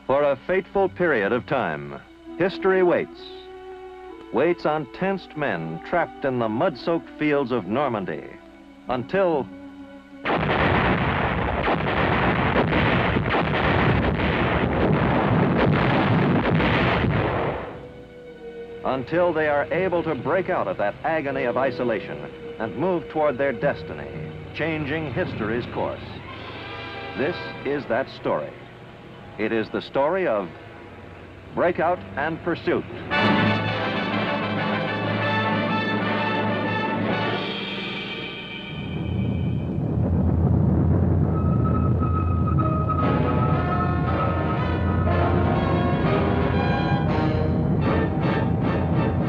For a fateful period of time, history waits. Waits on tensed men trapped in the mud-soaked fields of Normandy until they are able to break out of that agony of isolation and move toward their destiny, changing history's course. This is that story. It is the story of Breakout and Pursuit.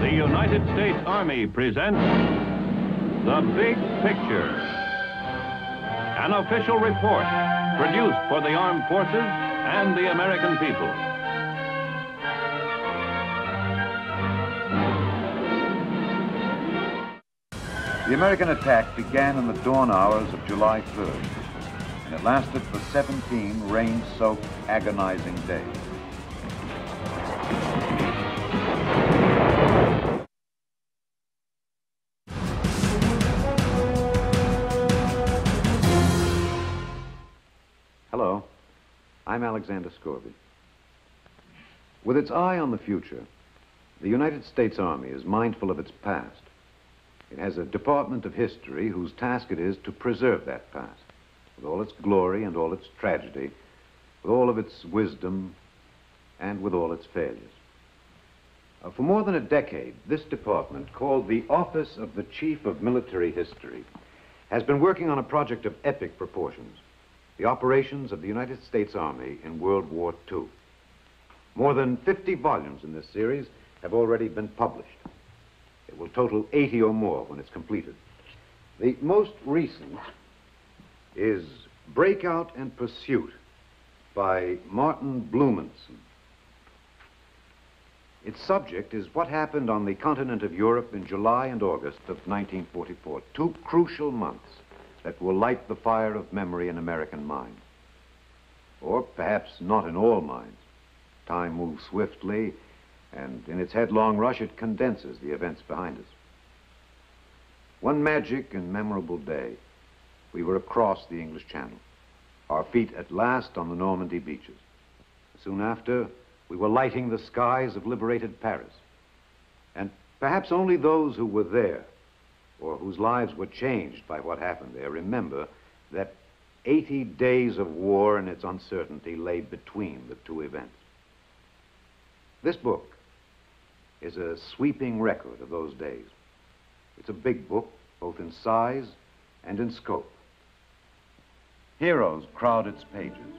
The United States Army presents The Big Picture, an official report produced for the armed forces and the American people. The American attack began in the dawn hours of July 3rd, and it lasted for 17 rain-soaked, agonizing days. Hello, I'm Alexander Scorby. With its eye on the future, the United States Army is mindful of its past. It has a Department of History whose task it is to preserve that past, with all its glory and all its tragedy, with all of its wisdom and with all its failures. For more than a decade, this department, called the Office of the Chief of Military History, has been working on a project of epic proportions: the operations of the United States Army in World War II. More than 50 volumes in this series have already been published. It will total 80 or more when it's completed. The most recent is Breakout and Pursuit by Martin Blumenson. Its subject is what happened on the continent of Europe in July and August of 1944, 2 crucial months that will light the fire of memory in American minds. Or perhaps not in all minds. Time moves swiftly, and in its headlong rush, it condenses the events behind us. One magic and memorable day, we were across the English Channel, our feet at last on the Normandy beaches. Soon after, we were lighting the skies of liberated Paris. And perhaps only those who were there, or whose lives were changed by what happened there, remember that 80 days of war and its uncertainty lay between the two events. This book is a sweeping record of those days. It's a big book, both in size and in scope. Heroes crowd its pages,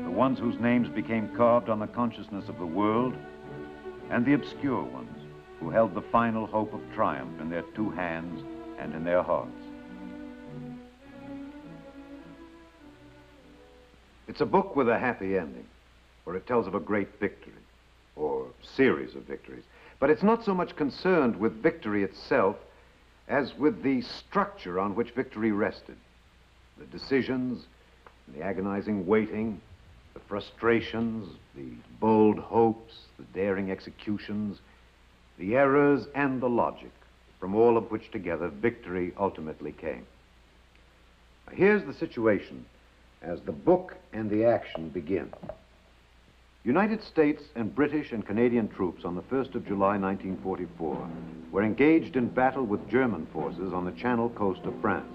the ones whose names became carved on the consciousness of the world, and the obscure ones who held the final hope of triumph in their 2 hands and in their hearts. It's a book with a happy ending, where it tells of a great victory, or series of victories. But it's not so much concerned with victory itself as with the structure on which victory rested. The decisions, the agonizing waiting, the frustrations, the bold hopes, the daring executions, the errors and the logic, from all of which together victory ultimately came. Now, here's the situation as the book and the action begin. United States and British and Canadian troops on the 1st of July 1944 were engaged in battle with German forces on the Channel coast of France.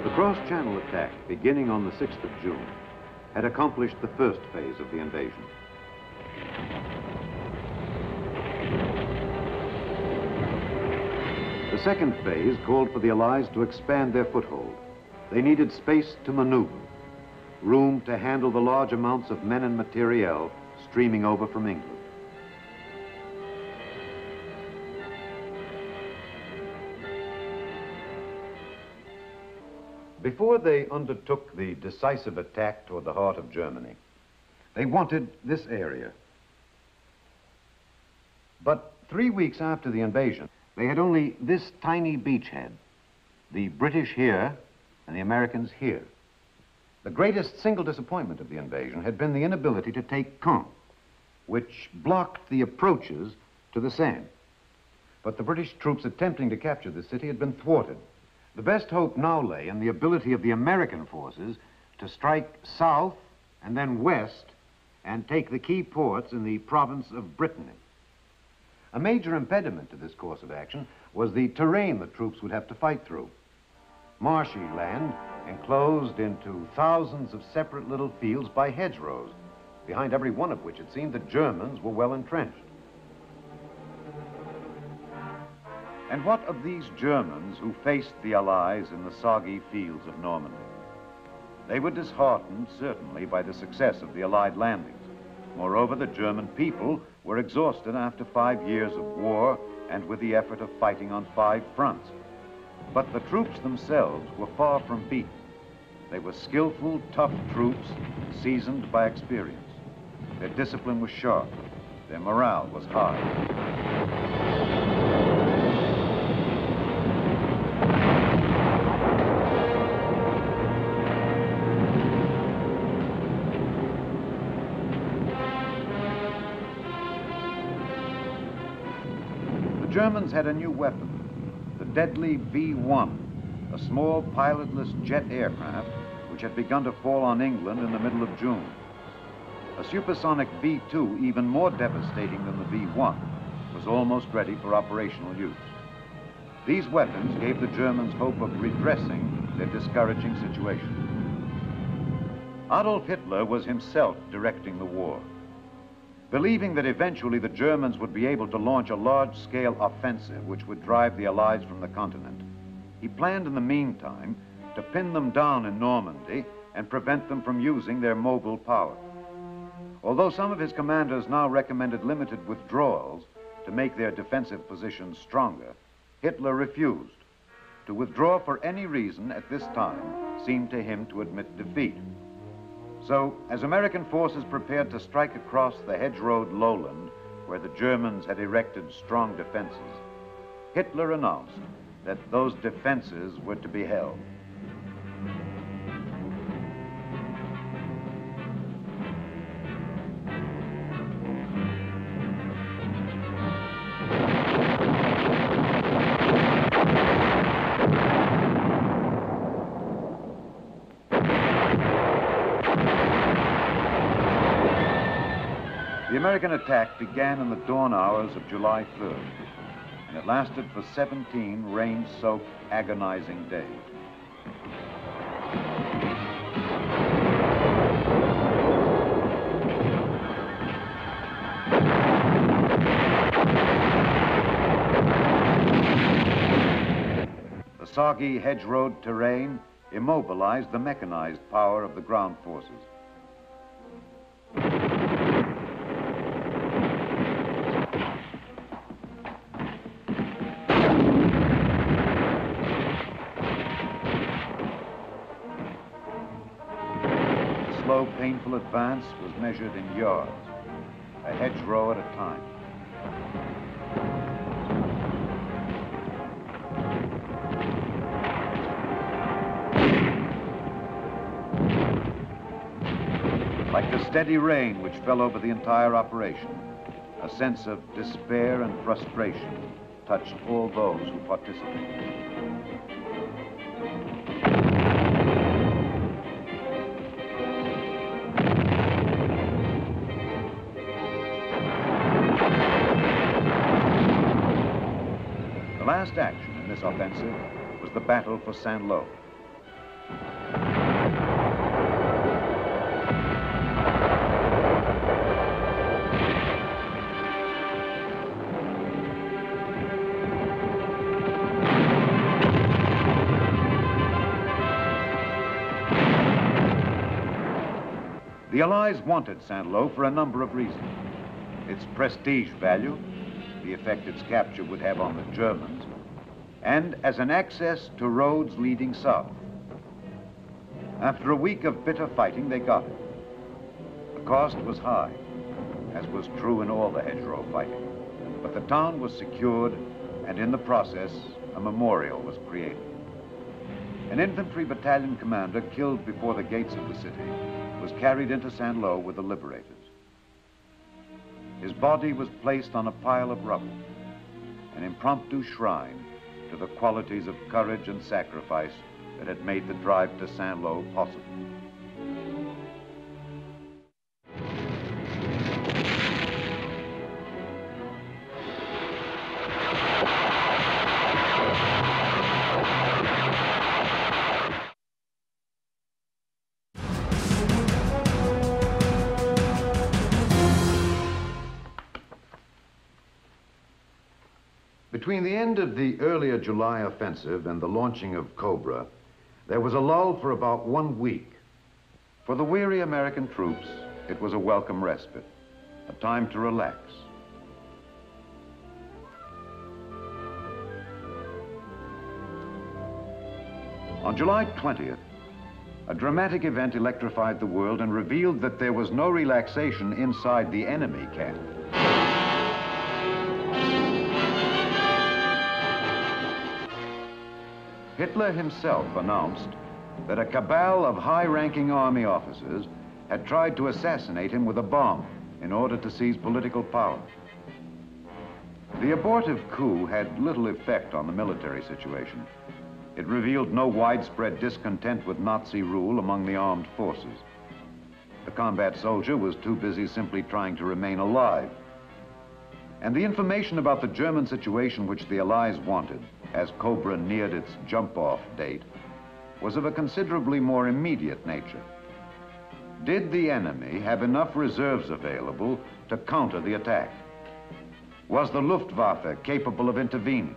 The cross-channel attack, beginning on the 6th of June, had accomplished the first phase of the invasion. The second phase called for the Allies to expand their foothold. They needed space to maneuver, room to handle the large amounts of men and materiel streaming over from England. Before they undertook the decisive attack toward the heart of Germany, they wanted this area. But 3 weeks after the invasion, they had only this tiny beachhead, the British here and the Americans here. The greatest single disappointment of the invasion had been the inability to take Caen, which blocked the approaches to the Seine. But the British troops attempting to capture the city had been thwarted. The best hope now lay in the ability of the American forces to strike south and then west and take the key ports in the province of Brittany. A major impediment to this course of action was the terrain the troops would have to fight through. Marshy land enclosed into thousands of separate little fields by hedgerows, behind every one of which it seemed the Germans were well entrenched. And what of these Germans who faced the Allies in the soggy fields of Normandy? They were disheartened, certainly, by the success of the Allied landings. Moreover, the German people were exhausted after 5 years of war and with the effort of fighting on 5 fronts. But the troops themselves were far from beaten. They were skillful, tough troops, seasoned by experience. Their discipline was sharp. Their morale was high. The Germans had a new weapon, the deadly V-1, a small pilotless jet aircraft which had begun to fall on England in the middle of June. A supersonic V-2, even more devastating than the V-1, was almost ready for operational use. These weapons gave the Germans hope of redressing their discouraging situation. Adolf Hitler was himself directing the war. Believing that eventually the Germans would be able to launch a large-scale offensive which would drive the Allies from the continent, he planned in the meantime to pin them down in Normandy and prevent them from using their mobile power. Although some of his commanders now recommended limited withdrawals to make their defensive positions stronger, Hitler refused. To withdraw for any reason at this time seemed to him to admit defeat. So, as American forces prepared to strike across the hedge-rowed lowland where the Germans had erected strong defenses, Hitler announced that those defenses were to be held. The American attack began in the dawn hours of July 3rd, and it lasted for 17 rain-soaked, agonizing days. The soggy hedge-road terrain immobilized the mechanized power of the ground forces. Painful advance was measured in yards, a hedgerow at a time. Like the steady rain which fell over the entire operation, a sense of despair and frustration touched all those who participated. The last action in this offensive was the battle for Saint-Lô. The Allies wanted Saint-Lô for a number of reasons. Its prestige value, the effect its capture would have on the Germans, and as an access to roads leading south. After a week of bitter fighting, they got it. The cost was high, as was true in all the hedgerow fighting. But the town was secured, and in the process, a memorial was created. An infantry battalion commander killed before the gates of the city was carried into Saint-Lô with the liberators. His body was placed on a pile of rubble, an impromptu shrine to the qualities of courage and sacrifice that had made the drive to Saint-Lô possible. Between the end of the earlier July offensive and the launching of Cobra, there was a lull for about 1 week. For the weary American troops, it was a welcome respite, a time to relax. On July 20th, a dramatic event electrified the world and revealed that there was no relaxation inside the enemy camp. Hitler himself announced that a cabal of high-ranking army officers had tried to assassinate him with a bomb in order to seize political power. The abortive coup had little effect on the military situation. It revealed no widespread discontent with Nazi rule among the armed forces. The combat soldier was too busy simply trying to remain alive. And the information about the German situation which the Allies wanted as Cobra neared its jump-off date was of a considerably more immediate nature. Did the enemy have enough reserves available to counter the attack? Was the Luftwaffe capable of intervening?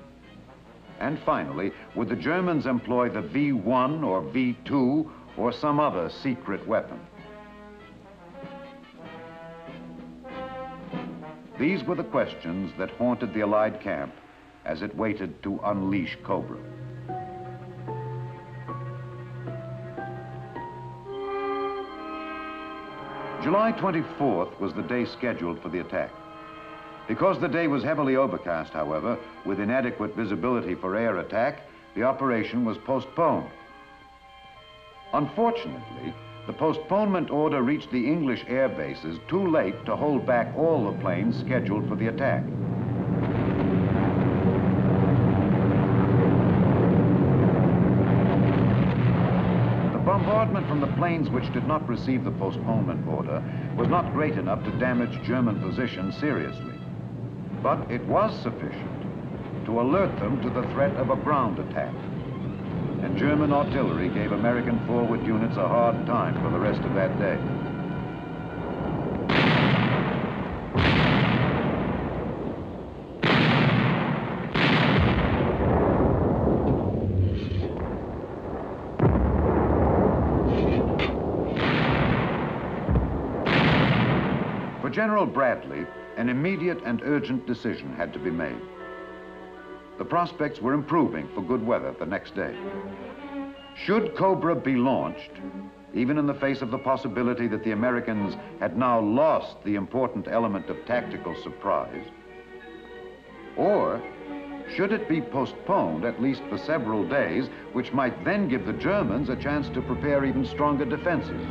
And finally, would the Germans employ the V1 or V2 or some other secret weapon? These were the questions that haunted the Allied camp as it waited to unleash Cobra. July 24th was the day scheduled for the attack. Because the day was heavily overcast, however, with inadequate visibility for air attack, the operation was postponed. Unfortunately, the postponement order reached the English air bases too late to hold back all the planes scheduled for the attack. Bombardment from the planes which did not receive the postponement order was not great enough to damage German positions seriously. But it was sufficient to alert them to the threat of a ground attack. And German artillery gave American forward units a hard time for the rest of that day. For General Bradley, an immediate and urgent decision had to be made. The prospects were improving for good weather the next day. Should Cobra be launched, even in the face of the possibility that the Americans had now lost the important element of tactical surprise? Or should it be postponed at least for several days, which might then give the Germans a chance to prepare even stronger defenses?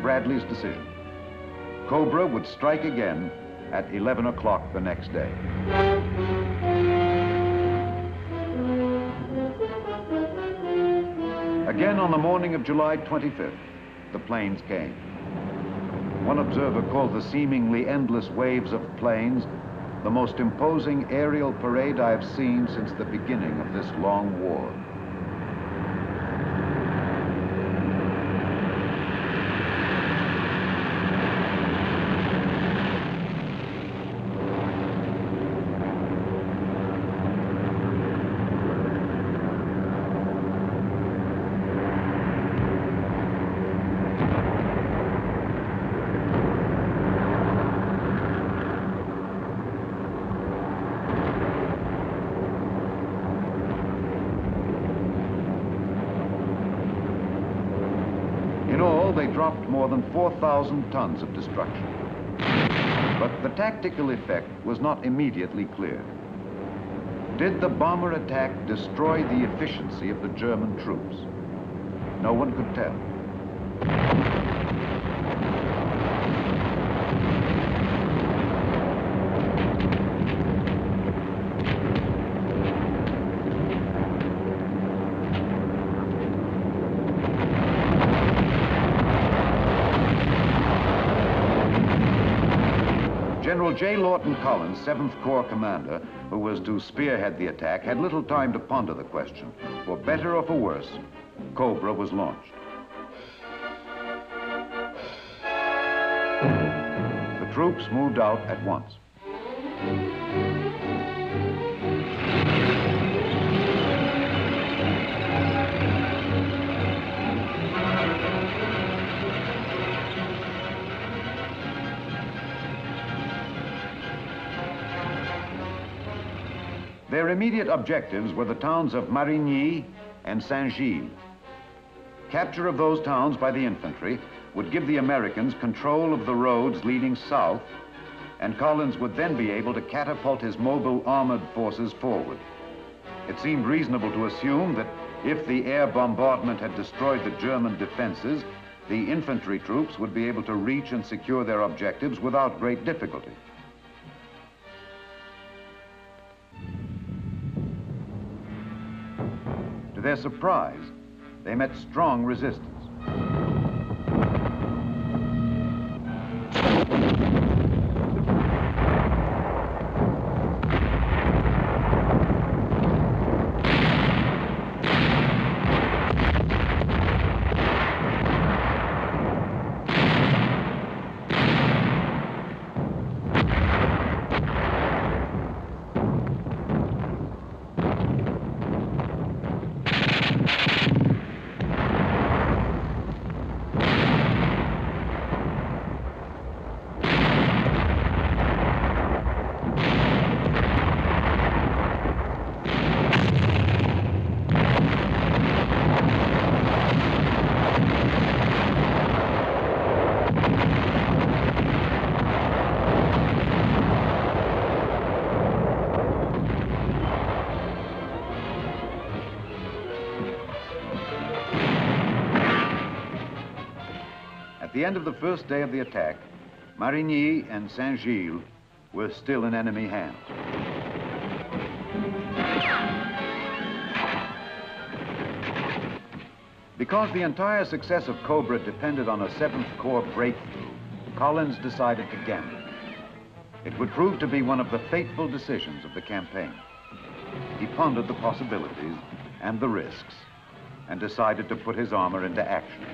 Bradley's decision. Cobra would strike again at 11 o'clock the next day. Again on the morning of July 25th, the planes came. One observer called the seemingly endless waves of planes the most imposing aerial parade I have seen since the beginning of this long war. fell, they dropped more than 4,000 tons of destruction. But the tactical effect was not immediately clear. Did the bomber attack destroy the efficiency of the German troops? No one could tell. General J. Lawton Collins, 7th Corps commander, who was to spearhead the attack, had little time to ponder the question. For better or for worse, Cobra was launched. The troops moved out at once. Their immediate objectives were the towns of Marigny and Saint-Gilles. Capture of those towns by the infantry would give the Americans control of the roads leading south, and Collins would then be able to catapult his mobile armored forces forward. It seemed reasonable to assume that if the air bombardment had destroyed the German defenses, the infantry troops would be able to reach and secure their objectives without great difficulty. To their surprise, they met strong resistance. At the end of the first day of the attack, Marigny and Saint-Gilles were still in enemy hands. Because the entire success of Cobra depended on a 7th Corps breakthrough, Collins decided to gamble. It would prove to be one of the fateful decisions of the campaign. He pondered the possibilities and the risks and decided to put his armor into action.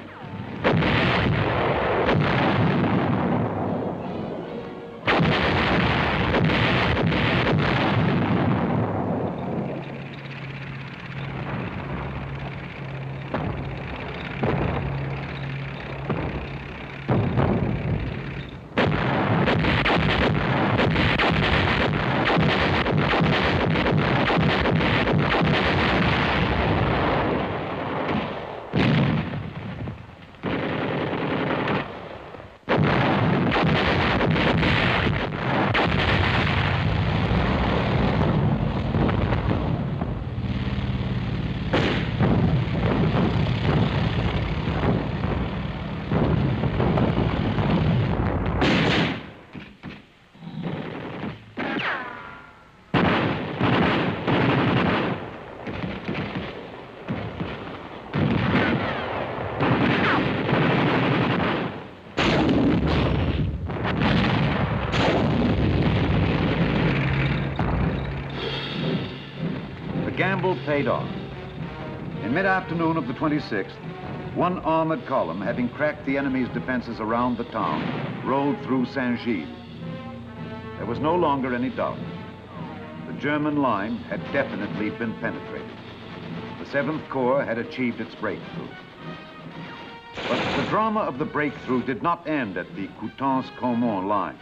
Gamble paid off. In mid-afternoon of the 26th, one armored column, having cracked the enemy's defenses around the town, rolled through Saint-Gilles. There was no longer any doubt. The German line had definitely been penetrated. The 7th Corps had achieved its breakthrough. But the drama of the breakthrough did not end at the Coutances-Caumont line.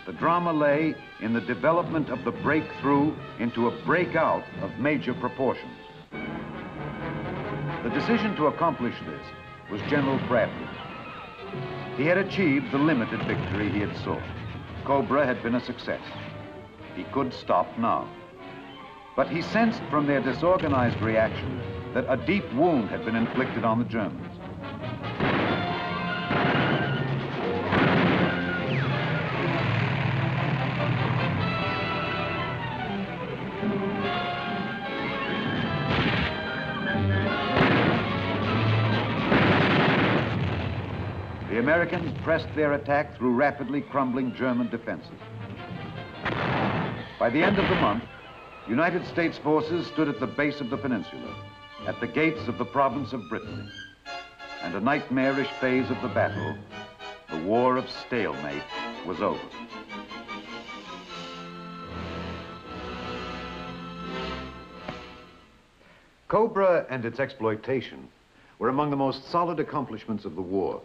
The drama lay in the development of the breakthrough into a breakout of major proportions. The decision to accomplish this was General Bradley. He had achieved the limited victory he had sought. Cobra had been a success. He could stop now. But he sensed from their disorganized reaction that a deep wound had been inflicted on the Germans. The Americans pressed their attack through rapidly crumbling German defenses. By the end of the month, United States forces stood at the base of the peninsula, at the gates of the province of Brittany. And a nightmarish phase of the battle, the war of stalemate, was over. Cobra and its exploitation were among the most solid accomplishments of the war.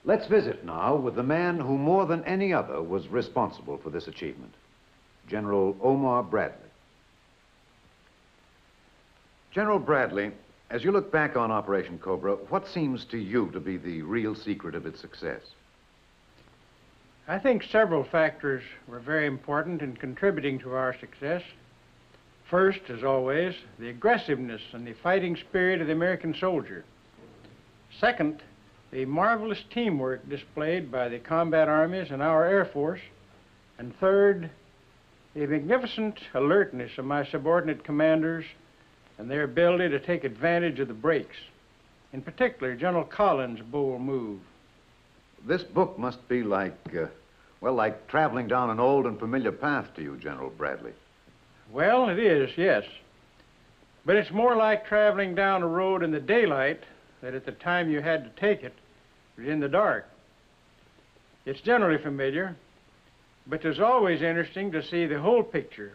Let's visit now with the man who more than any other was responsible for this achievement, General Omar Bradley. General Bradley, as you look back on Operation Cobra, what seems to you to be the real secret of its success? I think several factors were very important in contributing to our success. First, as always, the aggressiveness and the fighting spirit of the American soldier. Second, the marvelous teamwork displayed by the combat armies and our Air Force. And third, the magnificent alertness of my subordinate commanders and their ability to take advantage of the breaks. In particular, General Collins' bold move. This book must be like, well, like traveling down an old and familiar path to you, General Bradley. Well, it is, yes. But it's more like traveling down a road in the daylight that at the time you had to take it was in the dark. It's generally familiar, but it's always interesting to see the whole picture,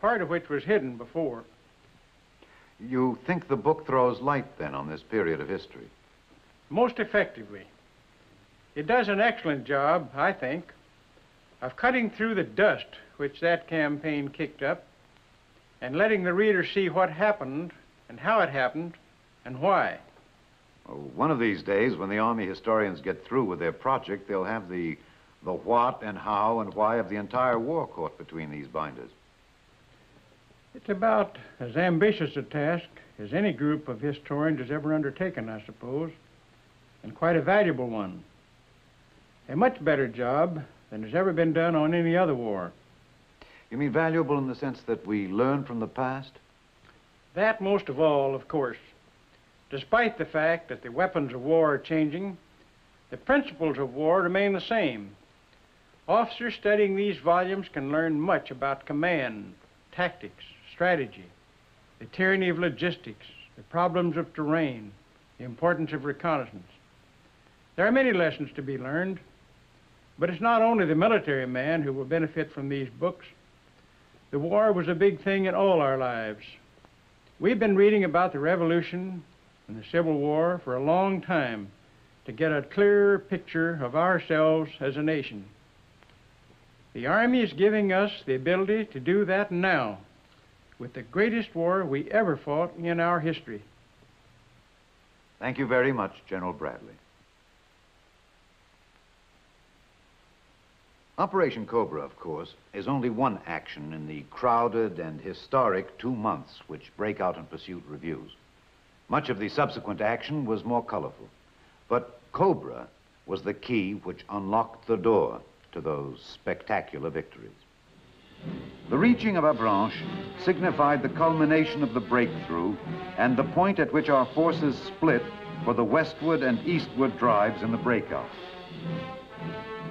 part of which was hidden before. You think the book throws light, then, on this period of history? Most effectively. It does an excellent job, I think, of cutting through the dust which that campaign kicked up and letting the reader see what happened and how it happened and why. Well, one of these days, when the Army historians get through with their project, they'll have the what and how and why of the entire war caught between these binders. It's about as ambitious a task as any group of historians has ever undertaken, I suppose, and quite a valuable one. A much better job than has ever been done on any other war. You mean valuable in the sense that we learn from the past? That most of all, of course. Despite the fact that the weapons of war are changing, the principles of war remain the same. Officers studying these volumes can learn much about command, tactics, strategy, the tyranny of logistics, the problems of terrain, the importance of reconnaissance. There are many lessons to be learned, but it's not only the military man who will benefit from these books. The war was a big thing in all our lives. We've been reading about the Revolution and the Civil War for a long time to get a clearer picture of ourselves as a nation. The Army is giving us the ability to do that now with the greatest war we ever fought in our history. Thank you very much, General Bradley. Operation Cobra, of course, is only one action in the crowded and historic 2 months which Breakout and Pursuit reviews. Much of the subsequent action was more colorful, but Cobra was the key which unlocked the door to those spectacular victories. The reaching of Avranches signified the culmination of the breakthrough and the point at which our forces split for the westward and eastward drives in the Breakout.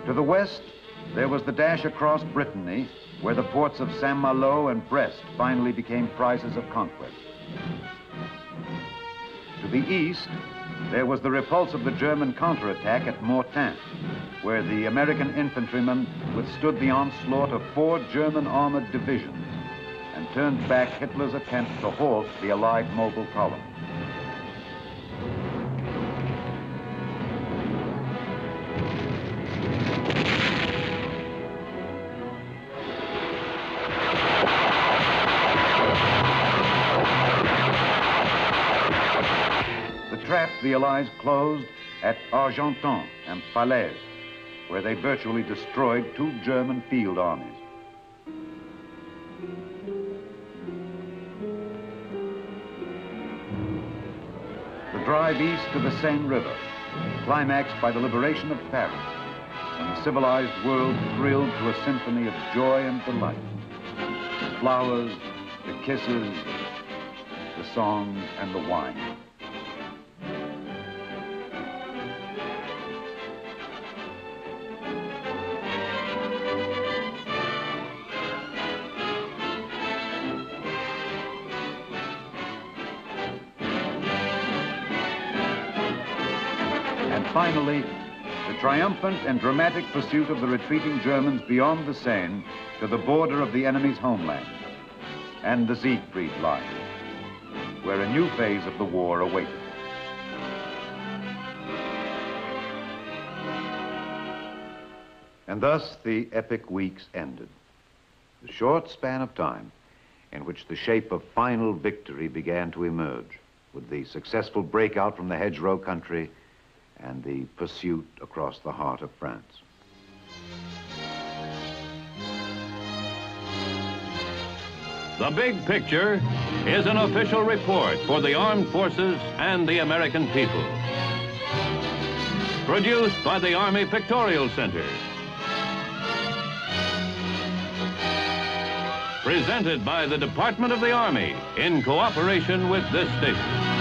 To the west, there was the dash across Brittany, where the ports of Saint-Malo and Brest finally became prizes of conquest. To the east, there was the repulse of the German counterattack at Mortain, where the American infantrymen withstood the onslaught of 4 German armored divisions and turned back Hitler's attempt to halt the Allied mobile column. the Allies closed at Argentan and Falaise, where they virtually destroyed 2 German field armies. The drive east to the Seine River, climaxed by the liberation of Paris, and the civilized world thrilled to a symphony of joy and delight. The flowers, the kisses, the songs, and the wine. And finally, the triumphant and dramatic pursuit of the retreating Germans beyond the Seine to the border of the enemy's homeland, and the Siegfried Line, where a new phase of the war awaited. And thus the epic weeks ended. The short span of time in which the shape of final victory began to emerge, with the successful breakout from the hedgerow country and the pursuit across the heart of France. The Big Picture is an official report for the armed forces and the American people. Produced by the Army Pictorial Center. Presented by the Department of the Army in cooperation with this station.